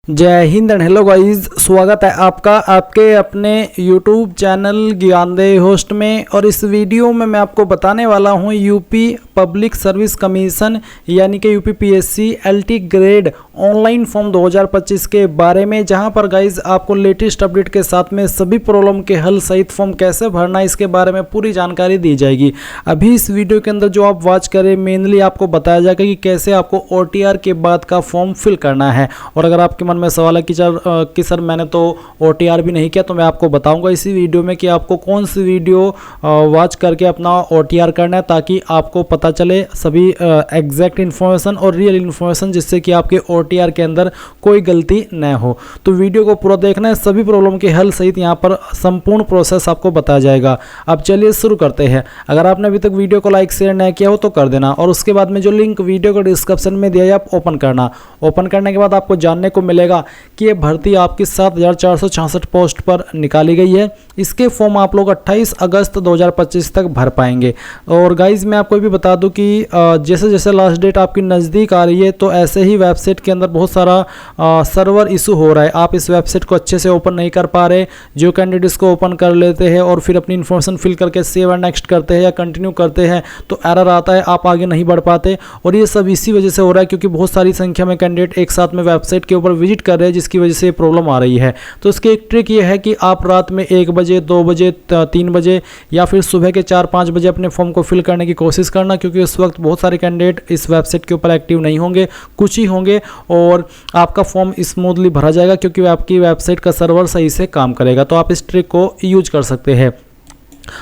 जय Hind and hello guys, स्वागत है आपका आपके अपने YouTube चैनल ज्ञानदेह होस्ट में। और इस वीडियो में मैं आपको बताने वाला हूं यूपी पब्लिक सर्विस कमीशन यानी कि UP PSC LT grade online form 2025 के बारे में, जहां पर गाइस आपको लेटेस्ट अपडेट के साथ में सभी प्रॉब्लम के हल सहित फॉर्म कैसे भरना है इसके बारे में पूरी जानकारी दी जाएगी। अभी इस वीडियो के अंदर जो आप वॉच करें मेनली आपको बताया जाएगा कि कैसे आपको OTR के बाद का फॉर्म फिल करना है। और अगर आपके मन में सवाल है कि सर मैंने तो OTR भी नहीं किया, तो मैं आपको बताऊंगा इसी वीडियो में कि आपको कौन सी वीडियो वॉच करके अपना OTR करना है, ताकि आपको पता चले सभी एग्जैक्ट इन्फॉर्मेशन और रियल इन्फॉर्मेशन, जिससे कि आपके OTR के अंदर कोई गलती न हो। तो वीडियो को पूरा देखना है, सभी प्रॉब्लम के हल सहित यहाँ पर संपूर्ण प्रोसेस आपको बताया जाएगा। अब चलिए शुरू करते हैं। अगर आपने अभी तक वीडियो को लाइक शेयर नहीं किया हो तो कर देना, और उसके बाद में जो लिंक वीडियो को डिस्क्रिप्शन में दिया है आप ओपन करना। ओपन करने के बाद आपको जानने को मिलेगा कि ये भर्ती आपकी 7466 पोस्ट पर निकाली गई है। इसके फॉर्म आप लोग 28 अगस्त 2025 तक भर पाएंगे। और गाइज मैं आपको भी बता दूं कि जैसे जैसे लास्ट डेट आपकी नज़दीक आ रही है, तो ऐसे ही वेबसाइट के अंदर बहुत सारा सर्वर इशू हो रहा है। आप इस वेबसाइट को अच्छे से ओपन नहीं कर पा रहे। जो कैंडिडेट इसको ओपन कर लेते हैं और फिर अपनी इन्फॉर्मेशन फिल करके सेव एंड नेक्स्ट करते हैं या कंटिन्यू करते हैं, तो एरर आता है, आप आगे नहीं बढ़ पाते। और ये सब इसी वजह से हो रहा है क्योंकि बहुत सारी संख्या में कैंडिडेट एक साथ में वेबसाइट के ऊपर विजिट कर रहे हैं, जिसकी वजह से प्रॉब्लम आ रही है। तो इसकी एक ट्रिक ये है कि आप रात में 1 बजे 2 बजे 3 बजे या फिर सुबह के 4-5 बजे अपने फॉर्म को फिल करने की कोशिश करना, क्योंकि उस वक्त बहुत सारे कैंडिडेट इस वेबसाइट के ऊपर एक्टिव नहीं होंगे, कुछ ही होंगे, और आपका फॉर्म स्मूथली भरा जाएगा क्योंकि आपकी वेबसाइट का सर्वर सही से काम करेगा। तो आप इस ट्रिक को यूज कर सकते हैं।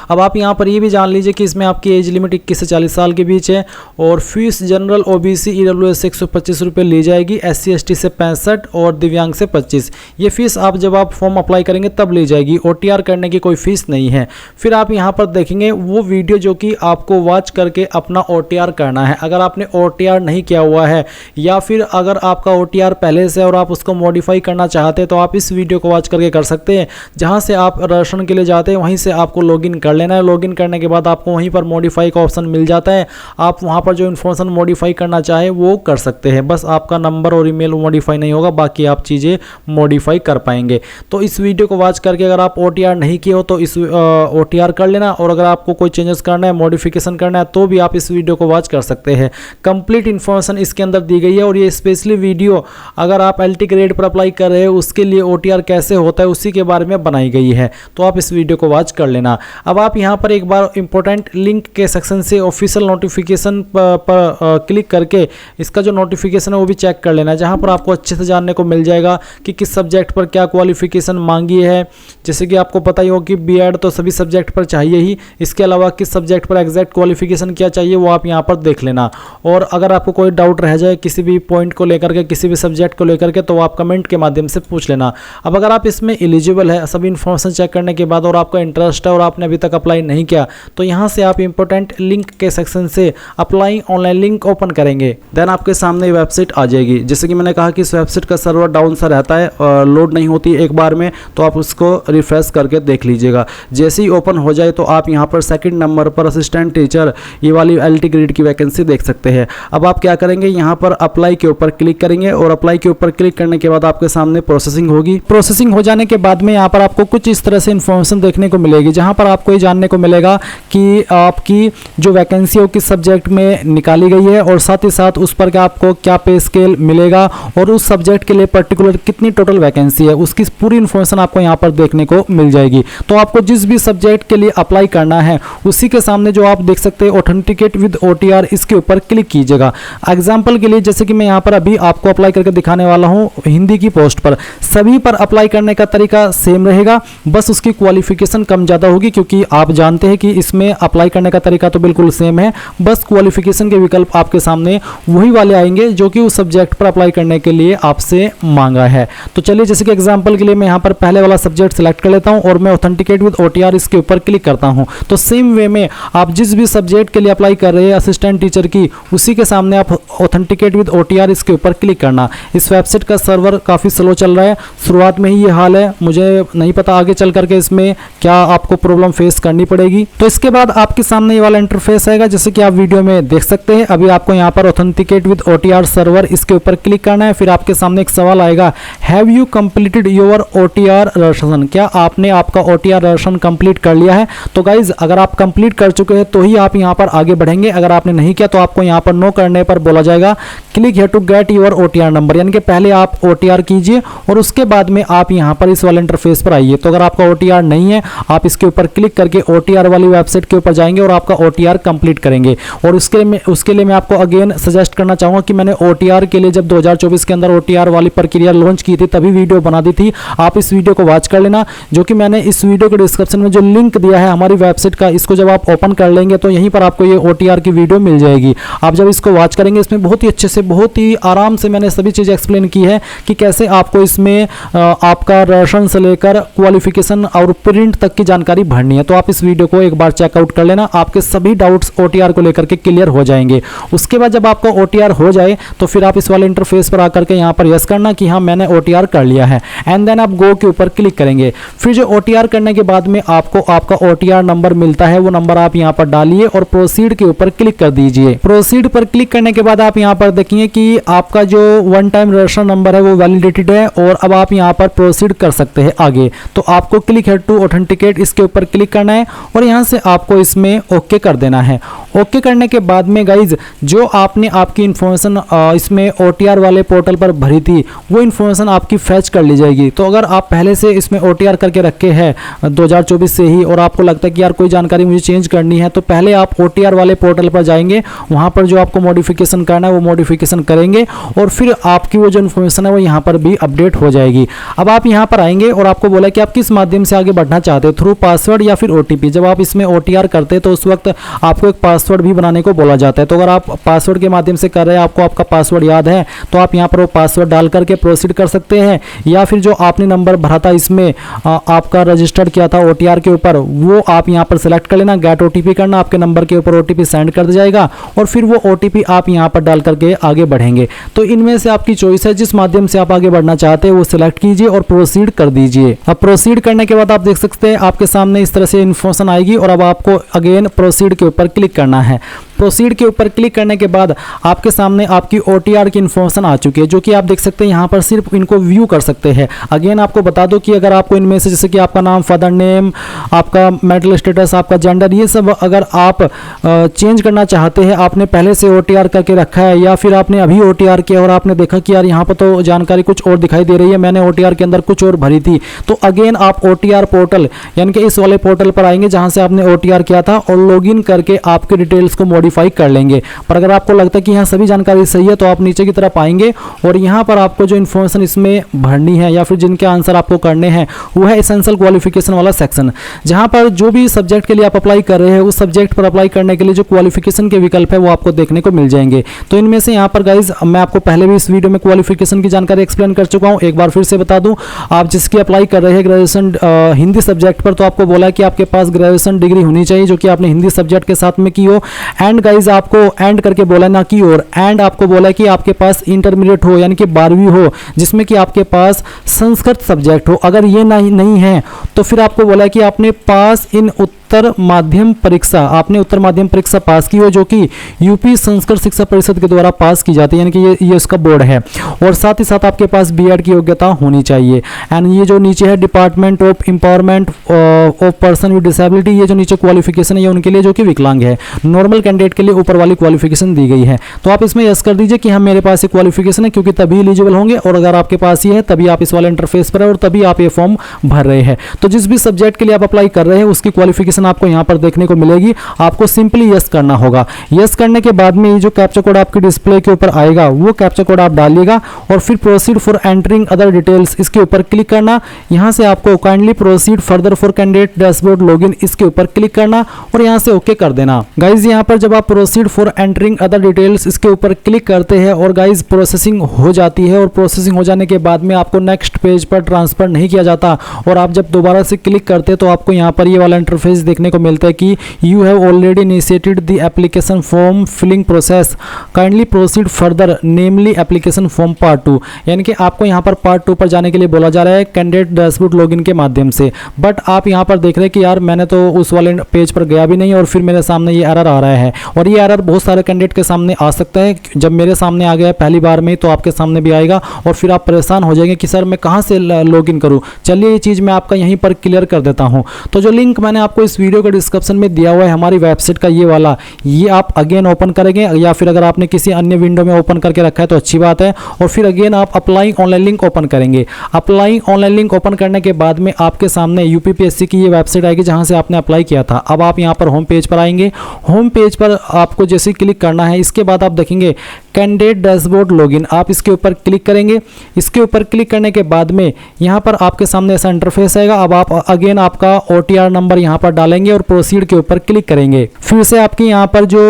अब आप यहाँ पर ये भी जान लीजिए कि इसमें आपकी एज लिमिट 21 से 40 साल के बीच है, और फीस जनरल OBC EWS से 125 रुपये ली जाएगी, SC ST से 65 और दिव्यांग से 25। ये फीस आप जब आप फॉर्म अप्लाई करेंगे तब ली जाएगी। OTR करने की कोई फीस नहीं है। फिर आप यहाँ पर देखेंगे वो वीडियो जो कि आपको वॉच करके अपना OTR करना है। अगर आपने OTR नहीं किया हुआ है या फिर अगर आपका OTR पहले से और आप उसको मॉडिफाई करना चाहते हैं, तो आप इस वीडियो को वॉच करके कर सकते हैं। जहाँ से आप रजिस्ट्रेशन के लिए जाते हैं वहीं से आपको लॉगिन कर लेना है। लॉगिन करने के बाद आपको वहीं पर मॉडिफाई का ऑप्शन मिल जाता है। आप वहां पर जो इन्फॉर्मेशन मॉडिफाई करना चाहे वो कर सकते हैं। बस आपका नंबर और ईमेल मॉडिफाई नहीं होगा, बाकी आप चीज़ें मॉडिफाई कर पाएंगे। तो इस वीडियो को वॉच करके अगर आप OTR नहीं किए हो तो इस OTR कर लेना, और अगर आपको कोई चेंजेस करना है, मॉडिफिकेशन करना है, तो भी आप इस वीडियो को वॉच कर सकते हैं। कंप्लीट इन्फॉर्मेशन इसके अंदर दी गई है, और ये स्पेशली वीडियो अगर आप LT ग्रेड पर अप्लाई कर रहे हैं उसके लिए OTR कैसे होता है उसी के बारे में बनाई गई है। तो आप इस वीडियो को वॉच कर लेना। अब आप यहाँ पर एक बार इंपॉर्टेंट लिंक के सेक्शन से ऑफिशियल नोटिफिकेशन पर क्लिक करके इसका जो नोटिफिकेशन है वो भी चेक कर लेना, जहाँ पर आपको अच्छे से जानने को मिल जाएगा कि किस सब्जेक्ट पर क्या क्वालिफिकेशन मांगी है। जैसे कि आपको पता ही हो कि B.Ed तो सभी सब्जेक्ट पर चाहिए ही, इसके अलावा किस सब्जेक्ट पर एग्जैक्ट क्वालिफिकेशन क्या चाहिए वो आप यहाँ पर देख लेना। और अगर आपको कोई डाउट रह जाए किसी भी पॉइंट को लेकर के, किसी भी सब्जेक्ट को लेकर के, तो आप कमेंट के माध्यम से पूछ लेना। अब अगर आप इसमें एलिजिबल है सभी इन्फॉर्मेशन चेक करने के बाद और आपका इंटरेस्ट है और आपने अभी तक अप्लाई नहीं किया, तो यहां से आप इंपॉर्टेंट लिंक के सेक्शन से अप्लाई ऑनलाइन लिंक ओपन करेंगे। देन आपके सामने वेबसाइट आ जाएगी। जैसे कि मैंने कहा कि इस वेबसाइट का सर्वर डाउन सा रहता है, लोड नहीं होती एक बार में, तो आप उसको रिफ्रेश करके देख लीजिएगा। जैसे ही ओपन हो जाए तो आप यहां पर सेकंड नंबर पर असिस्टेंट टीचर ये वाली LT ग्रेड की वैकेंसी देख सकते हैं। अब आप क्या करेंगे, यहां पर अप्लाई के ऊपर क्लिक करेंगे, और अप्लाई के ऊपर क्लिक करने के बाद आपके सामने प्रोसेसिंग होगी। प्रोसेसिंग हो जाने के बाद में यहाँ पर आपको कुछ इस तरह से इन्फॉर्मेशन देखने को मिलेगी, जहां पर आपको ये जानने को मिलेगा कि आपकी जो वैकेंसी है किस सब्जेक्ट में निकाली गई है, और साथ ही साथ उस पर आपको क्या पे स्केल मिलेगा, और उस सब्जेक्ट के लिए पर्टिकुलर कितनी टोटल वैकेंसी है, उसकी पूरी इन्फॉर्मेशन आपको यहाँ पर देखने को मिल जाएगी। तो आपको जिस भी सब्जेक्ट के लिए अप्लाई करना है उसी के सामने जो आप देख सकते हैं ऑथेंटिकेट विद OTR, इसके ऊपर क्लिक कीजिएगा। एग्जाम्पल के लिए जैसे कि मैं यहाँ पर अभी आपको अप्लाई करके दिखाने वाला हूँ हिंदी की पोस्ट पर, सभी पर अप्लाई करने का तरीका सेम रहेगा, बस उसकी क्वालिफिकेशन कम ज़्यादा होगी, क्योंकि आप जानते हैं कि इसमें अप्लाई करने का तरीका तो बिल्कुल सेम है, बस क्वालिफिकेशन के विकल्प आपके सामने वही वाले आएंगे जो कि उस सब्जेक्ट पर अप्लाई करने के लिए आपसे मांगा है। तो चलिए जैसे कि एग्जांपल के लिए मैं यहाँ पर पहले वाला सब्जेक्ट सेलेक्ट कर लेता हूँ और मैं ऑथेंटिकेट विद OTR इसके ऊपर क्लिक करता हूँ। तो सेम वे में आप जिस भी सब्जेक्ट के लिए अप्लाई कर रहे हैं असिस्टेंट टीचर की, उसी के सामने आप ऑथेंटिकेट विद OTR इसके ऊपर क्लिक करना। इस वेबसाइट का सर्वर काफ़ी स्लो चल रहा है, शुरुआत में ही ये हाल है, मुझे नहीं पता आगे चल करके इसमें क्या आपको प्रॉब्लम फेस करनी पड़ेगी। तो इसके बाद आपके सामने ये वाला इंटरफेस आएगा, जैसे कि आप वीडियो में देख सकते हैं। अभी आपको यहाँ पर ऑथेंटिकेट विद OTR सर्वर, इसके ऊपर क्लिक करना है। फिर आपके सामने एक सवाल आएगा, have you completed your OTR registration, क्या आपने आपका OTR रजिस्ट्रेशन कंप्लीट कर लिया है। तो गाइज अगर आप कंप्लीट कर चुके हैं तो ही आप यहाँ पर आगे बढ़ेंगे। अगर आपने नहीं किया तो आपको यहाँ पर नो करने पर बोला जाएगा click here to get your OTR number, यानी कि पहले आप OTR कीजिए और उसके बाद में आप यहाँ पर इस वाले इंटरफेस पर आइए। तो अगर आपका OTR नहीं है, आप इसके ऊपर क्लिक करके OTR वाली वेबसाइट के ऊपर जाएंगे और आपका OTR कंप्लीट करेंगे। और उसके लिए मैं आपको अगेन सजेस्ट करना चाहूँगा कि मैंने OTR के लिए जब 2024 के अंदर OTR वाली प्रक्रिया लॉन्च की थी तभी वीडियो बना दी थी, आप इस वीडियो को वॉच कर लेना, जो कि मैंने इस वीडियो के डिस्क्रिप्शन में जो लिंक दिया है हमारी वेबसाइट का, इसको जब आप ओपन कर लेंगे तो यहीं पर आपको ये OTR की वीडियो मिल जाएगी। आप जब इसको वॉच करेंगे इसमें बहुत ही अच्छे से, बहुत ही आराम से मैंने सभी चीज़ें एक्सप्लेन की है कि कैसे आपको इसमें आपका रजिस्ट्रेशन से लेकर क्वालिफिकेशन और प्रिंट तक की जानकारी भरनी है। तो आप इस वीडियो को एक बार चेकआउट कर लेना, आपके सभी डाउट्स OTR को लेकर के क्लियर हो जाएंगे। उसके बाद जब आपका OTR हो जाए तो फिर आप इस वाले इंटरफेस पर आकर के यहाँ पर यस करना कि हाँ मैंने OTR कर लिया है, एंड देन आप गो के ऊपर क्लिक करेंगे। फिर जो OTR करने के बाद में आपको आपका OTR नंबर मिलता है, वो नंबर आप यहाँ पर डालिए और प्रोसीड के ऊपर क्लिक कर दीजिए। प्रोसीड पर क्लिक करने के बाद आप यहाँ पर देखिए कि आपका जो वन टाइम रजिस्ट्रेशन नंबर है वो वैलिडेटेड है और अब आप यहाँ पर प्रोसीड कर सकते हैं आगे। तो आपको क्लिक हियर टू ऑथेंटिकेट, इसके ऊपर क्लिक करना है और यहाँ से आपको इसमें ओके कर देना है। ओके करने के बाद में गाइज जो आपने आपकी इन्फॉर्मेशन इसमें OTR वाले पोर्टल पर भरी थी वो इन्फॉर्मेशन आपकी फैच कर ली जाएगी। तो अगर आप पहले से इसमें OTR करके रखे हैं 2024 से ही और आपको लगता है कि यार कोई जानकारी मुझे चेंज करनी है, तो पहले आप OTR वाले पोर्टल पर जाएंगे, वहाँ पर जो आपको मॉडिफिकेशन करना है वो मॉडिफिकेशन करेंगे और फिर आपकी वो जो इन्फॉर्मेशन है वो यहाँ पर भी अपडेट हो जाएगी। अब आप यहाँ पर आएंगे और आपको बोला कि आप किस माध्यम से आगे बढ़ना चाहते हो, थ्रू पासवर्ड या फिर OTP। जब आप इसमें OTR करते हैं तो उस वक्त आपको एक पासवर्ड भी बनाने को बोला जाता है। तो अगर आप पासवर्ड के माध्यम से कर रहे हैं, आपको आपका पासवर्ड याद है, तो आप यहाँ पर वो पासवर्ड डाल करके प्रोसीड कर सकते हैं। या फिर जो आपने नंबर भरा था इसमें आपका रजिस्टर्ड किया था OTR के ऊपर, वो आप यहाँ पर सेलेक्ट कर लेना, गेट OTP करना, आपके नंबर के ऊपर OTP सेंड कर दिया जाएगा और फिर वो OTP आप यहाँ पर डाल करके आगे बढ़ेंगे। तो इनमें से आपकी चॉइस है, जिस माध्यम से आप आगे बढ़ना चाहते हैं वो सिलेक्ट कीजिए और प्रोसीड कर दीजिए। अब प्रोसीड करने के बाद आप देख सकते हैं आपके सामने इस तरह से इन्फॉर्मेशन आएगी और अब आपको अगेन प्रोसीड के ऊपर क्लिक करना है। प्रोसीड के ऊपर क्लिक करने के बाद आपके सामने आपकी OTR की इन्फॉर्मेशन आ चुकी है, जो कि आप देख सकते हैं यहाँ पर सिर्फ इनको व्यू कर सकते हैं। अगेन आपको बता दो कि अगर आपको इनमें से जैसे कि आपका नाम, फादर नेम, आपका मेरिटल स्टेटस, आपका जेंडर, ये सब अगर आप चेंज करना चाहते हैं, आपने पहले से OTR करके रखा है या फिर आपने अभी OTR किया और आपने देखा कि यार यहाँ पर तो जानकारी कुछ और दिखाई दे रही है, मैंने OTR के अंदर कुछ और भरी थी, तो अगेन आप OTR पोर्टल यानी कि इस वाले पोर्टल पर आएंगे जहाँ से आपने OTR किया था और लॉगिन करके आपके डिटेल्स को मॉडिफाई कर लेंगे। पर अगर आपको लगता है कि यहाँ सभी जानकारी सही है तो आप नीचे की तरफ आएंगे और यहाँ पर आपको जो इन्फॉर्मेशन इसमें भरनी है या फिर जिनके आंसर आपको करने हैं वो है एसेंशियल क्वालिफिकेशन वाला सेक्शन, जहाँ पर जो भी सब्जेक्ट के लिए आप अप्लाई कर रहे हैं उस सब्जेक्ट पर अप्लाई करने के लिए जो क्वालिफिकेशन के विकल्प है वो आपको देखने को मिल जाएंगे। तो इनमें से यहाँ पर गाइज मैं आपको पहले भी इस वीडियो में क्वालिफिकेशन की जानकारी एक्सप्लेन कर चुका हूँ, एक बार फिर से बता दूँ। आप जिसकी अप्लाई कर रहे हैं ग्रेजुएशन हिंदी सब्जेक्ट पर, तो आपको बोला है कि आपके पास ग्रेजुएशन डिग्री होनी चाहिए जो कि आपने हिंदी सब्जेक्ट के साथ में की हो। एंड गाइज आपको एंड करके बोला ना कि और एंड आपको बोला कि आपके पास इंटरमीडिएट हो यानी कि 12वीं हो जिसमें कि आपके पास संस्कृत सब्जेक्ट हो। अगर ये नहीं है तो फिर आपको बोला कि आपने पास इन उत्तर माध्यम परीक्षा, आपने उत्तर माध्यम परीक्षा पास की हो जो कि यूपी संस्कृत शिक्षा परिषद के द्वारा पास की जाती है, यानी कि ये इसका बोर्ड है। और साथ ही साथ आपके पास बीएड की योग्यता होनी चाहिए। एंड ये जो नीचे है department of empowerment of person with disability, ये जो नीचे क्वालिफिकेशन है ये उनके लिए जो कि विकलांग है। नॉर्मल कैंडिडेट के लिए ऊपर वाली क्वालिफिकेशन दी गई है, तो आप इसमें यस कर दीजिए कि हम मेरे पास ये क्वालिफिकेशन है, क्योंकि तभी एलिजिबल होंगे और अगर आपके पास ये है तभी आप इस वाले इंटरफेस पर है और तभी आप ये फॉर्म भर रहे हैं। तो जिस भी सब्जेक्ट के लिए आप अप्लाई कर रहे हैं उसकी क्वालिफिकेशन आपको यहाँ पर देखने को मिलेगी। आपको सिंपली यस करना होगा। यस करने के बाद में ये जो कैप्चा कोड आपके डिस्प्ले के ऊपर आएगा वो कैप्चा कोड आप डालिएगा और फिर proceed for entering other details इसके ऊपर क्लिक करना। यहाँ से आपको kindly proceed further for candidate dashboard login इसके ऊपर क्लिक करना और यहाँ से ओके कर देना। गाइज यहाँ पर जब आप proceed for entering other details इसके ऊपर क्लिक करते हैं और गाइज प्रोसेसिंग हो जाती है और प्रोसेसिंग हो जाने के बाद में आपको नेक्स्ट पेज पर ट्रांसफर नहीं किया जाता और आप जब दोबारा से क्लिक करते हैं तो आपको यहाँ पर ये वाला इंटरफेस देखने को मिलता है कि you have already initiated the application form filling process, kindly proceed further namely application form part 2। यानी कि आपको यहाँ पर पार्ट 2 पर जाने के लिए बोला जा रहा है कैंडिडेट डैशबोर्ड लॉगिन के माध्यम से। बट आप यहाँ पर देख रहे हैं कि यार मैंने तो उस वाले पेज पर गया भी नहीं और फिर मेरे सामने ये एरर आ रहा है। और ये एरर बहुत सारे कैंडिडेट के सामने आ सकता है। जब मेरे सामने आ गया पहली बार में तो आपके सामने भी आएगा और फिर आप परेशान हो जाएंगे कि सर मैं कहाँ से लॉगिन करूँ। चलिए ये चीज़ मैं आपका यहीं पर क्लियर कर देता हूँ। तो जो लिंक मैंने आपको इस वीडियो के डिस्क्रिप्शन में दिया हुआ है हमारी वेबसाइट का, ये वाला, ये आप अगेन ओपन करेंगे या फिर अगर आपने किसी अन्य विंडो में ओपन करके रखा है तो अच्छी बात है। और फिर अगेन आप अप्लाई ऑनलाइन लिंक ओपन करेंगे। अप्लाई ऑनलाइन लिंक ओपन करने के बाद में आपके सामने यूपीपीएससी की ये वेबसाइट आएगी जहां से आपने अप्लाई किया था। अब आप यहां पर होम पेज पर आएंगे। होम पेज पर आपको जैसे क्लिक करना है, इसके बाद आप देखेंगे कैंडिडेट डैशबोर्ड लॉगिन, आप इसके ऊपर क्लिक करेंगे। इसके ऊपर क्लिक करने के बाद में यहाँ पर आपके सामने ऐसा इंटरफेस आएगा। अब आप अगेन आपका OTR नंबर यहाँ पर डालेंगे और प्रोसीड के ऊपर क्लिक करेंगे। फिर से आपकी यहाँ पर जो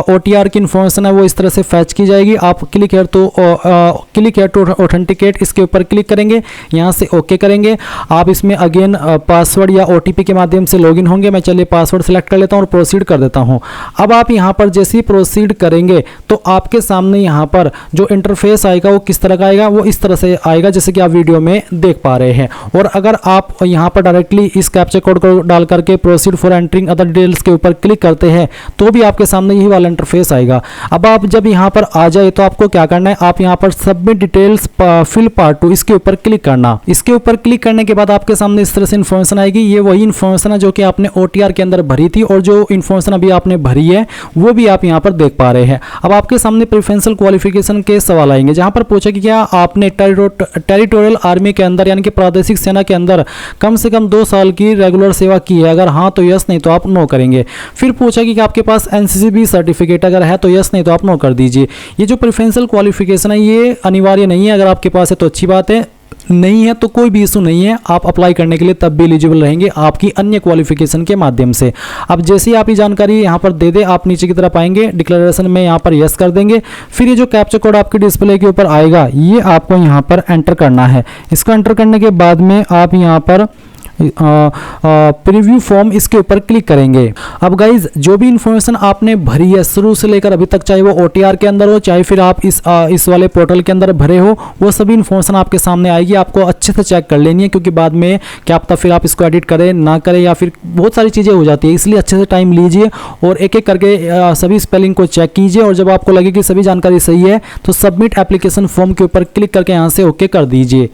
OTR की इन्फॉर्मेशन है वो इस तरह से फैच की जाएगी। आप क्लिक है टू ऑथेंटिकेट, इसके ऊपर क्लिक करेंगे, यहाँ से ओके करेंगे। आप इसमें अगेन पासवर्ड या OTP के माध्यम से लॉगिन होंगे। मैं चलिए पासवर्ड सेलेक्ट कर लेता हूँ और प्रोसीड कर देता हूँ। अब आप यहाँ पर जैसे ही प्रोसीड करेंगे तो आपके सामने यहाँ पर जो इंटरफेस आएगा वो किस तरह का आएगा, वो इस तरह से आएगा जैसे कि आप वीडियो में देख पा रहे हैं। और अगर आप यहाँ पर डायरेक्टली इस कैप्चा कोड को डाल करके proceed for entering other details के ऊपर क्लिक करते हैं तो भी आपके सामने यही वाला इंटरफेस आएगा। अब आप जब यहाँ पर आ जाए तो आपको क्या करना है, आप यहाँ पर सबमिट डिटेल्स फिल पार्ट 2 इसके ऊपर क्लिक करना। इसके ऊपर क्लिक करने के बाद आपके सामने इस तरह से इन्फॉर्मेशन आएगी। ये वही इन्फॉर्मेशन है जो कि आपने OTR के अंदर भरी थी और जो इन्फॉर्मेशन अभी आपने भरी है वो भी आप यहाँ पर देख पा रहे हैं। अब आपके सामने प्रेफरेंशियल क्वालिफिकेशन के सवाल आएंगे जहां पर पूछा कि क्या आपने टेरिटोरियल आर्मी के अंदर यानी कि प्रादेशिक सेना के अंदर कम से कम 2 साल की रेगुलर सेवा की है। अगर हाँ तो यस, नहीं तो आप नो करेंगे। फिर पूछा कि आपके पास NCCB सर्टिफिकेट अगर है तो यस, नहीं तो आप नो कर दीजिए। ये जो प्रेफरेंशियल क्वालिफिकेशन है ये अनिवार्य नहीं है, अगर आपके पास है तो अच्छी बात है, नहीं है तो कोई भी इशू नहीं है, आप अप्लाई करने के लिए तब भी एलिजिबल रहेंगे आपकी अन्य क्वालिफिकेशन के माध्यम से। अब जैसे ही आप ये जानकारी यहाँ पर दे दे, आप नीचे की तरफ आएंगे, डिक्लेरेशन में यहाँ पर यस कर देंगे। फिर ये जो कैप्चा कोड आपके डिस्प्ले के ऊपर आएगा ये आपको यहाँ पर एंटर करना है। इसको एंटर करने के बाद में आप यहाँ पर प्रीव्यू फॉर्म इसके ऊपर क्लिक करेंगे। अब गाइज जो भी इंफॉर्मेशन आपने भरी है शुरू से लेकर अभी तक, चाहे वो OTR के अंदर हो चाहे फिर आप इस वाले पोर्टल के अंदर भरे हो, वो सभी इंफॉर्मेशन आपके सामने आएगी। आपको अच्छे से चेक कर लेनी है क्योंकि बाद में क्या पता फिर आप इसको एडिट करें ना करें या फिर बहुत सारी चीज़ें हो जाती है। इसलिए अच्छे से टाइम लीजिए और एक एक करके सभी स्पेलिंग को चेक कीजिए और जब आपको लगे कि सभी जानकारी सही है तो सबमिट एप्लीकेशन फॉर्म के ऊपर क्लिक करके यहाँ से ओके कर दीजिए।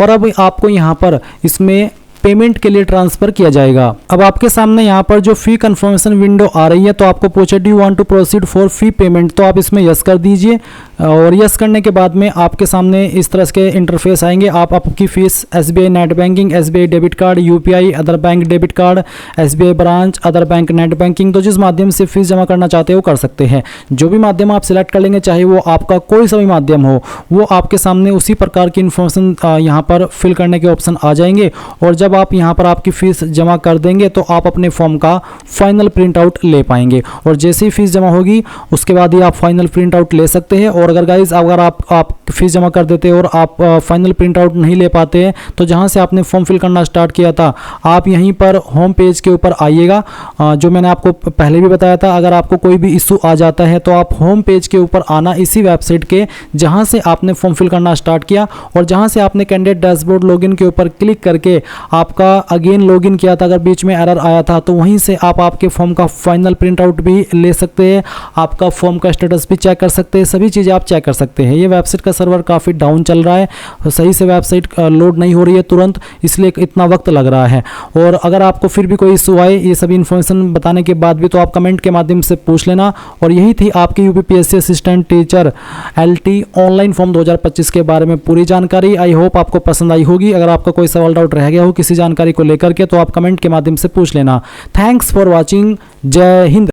और अब आपको यहाँ पर इसमें पेमेंट के लिए ट्रांसफर किया जाएगा। अब आपके सामने यहाँ पर जो फी कंफर्मेशन विंडो आ रही है तो आपको पूछे do you want to proceed for fee payment, तो आप इसमें यस कर दीजिए। और यस करने के बाद में आपके सामने इस तरह के इंटरफेस आएंगे। आप आपकी fees SBI net banking, SBI debit card, UPI other bank debit card, SBI branch, other bank net banking, तो जिस माध्यम से फीस जमा करना चाहते हो कर सकते हैं। जो भी माध्यम आप सिलेक्ट कर लेंगे, चाहे वो आपका कोई सा भी माध्यम हो, वो आपके सामने उसी प्रकार की इन्फॉर्मेशन यहाँ पर फिल करने के ऑप्शन आ जाएंगे। और जब आप यहाँ पर आपकी फीस जमा कर देंगे तो आप अपने फॉर्म का फाइनल प्रिंट आउट ले पाएंगे। और जैसे ही फीस जमा होगी उसके बाद ही आप फाइनल प्रिंट आउट ले सकते हैं। और अगर आप फीस जमा कर देते हैं और आप फाइनल प्रिंट आउट नहीं ले पाते हैं तो जहां से आपने फॉर्म फिल करना स्टार्ट किया था आप यहीं पर होम पेज के ऊपर आइएगा। जो मैंने आपको पहले भी बताया था, अगर आपको कोई भी इशू आ जाता है तो आप होम पेज के ऊपर आना, इसी वेबसाइट के जहां से आपने फॉर्म फिल करना स्टार्ट किया और जहां से आपने कैंडिडेट डैशबोर्ड लॉगिन के ऊपर क्लिक करके आपका अगेन लॉगिन किया था, अगर बीच में एरर आया था तो वहीं से आप आपके फॉर्म का फाइनल प्रिंट आउट भी ले सकते हैं, आपका फॉर्म का स्टेटस भी चेक कर सकते हैं, सभी चीज़ें आप चेक कर सकते हैं। ये वेबसाइट का सर्वर काफ़ी डाउन चल रहा है, सही से वेबसाइट लोड नहीं हो रही है तुरंत, इसलिए इतना वक्त लग रहा है। और अगर आपको फिर भी कोई इशू आए ये सभी इन्फॉर्मेशन बताने के बाद भी तो आप कमेंट के माध्यम से पूछ लेना। और यही थी आपकी UPPSC assistant teacher LT online form 2025 के बारे में पूरी जानकारी। आई होप आपको पसंद आई होगी। अगर आपका कोई सवाल डाउट रह गया हो किसी जानकारी को लेकर के तो आप कमेंट के माध्यम से पूछ लेना। Thanks for watching. जय हिंद।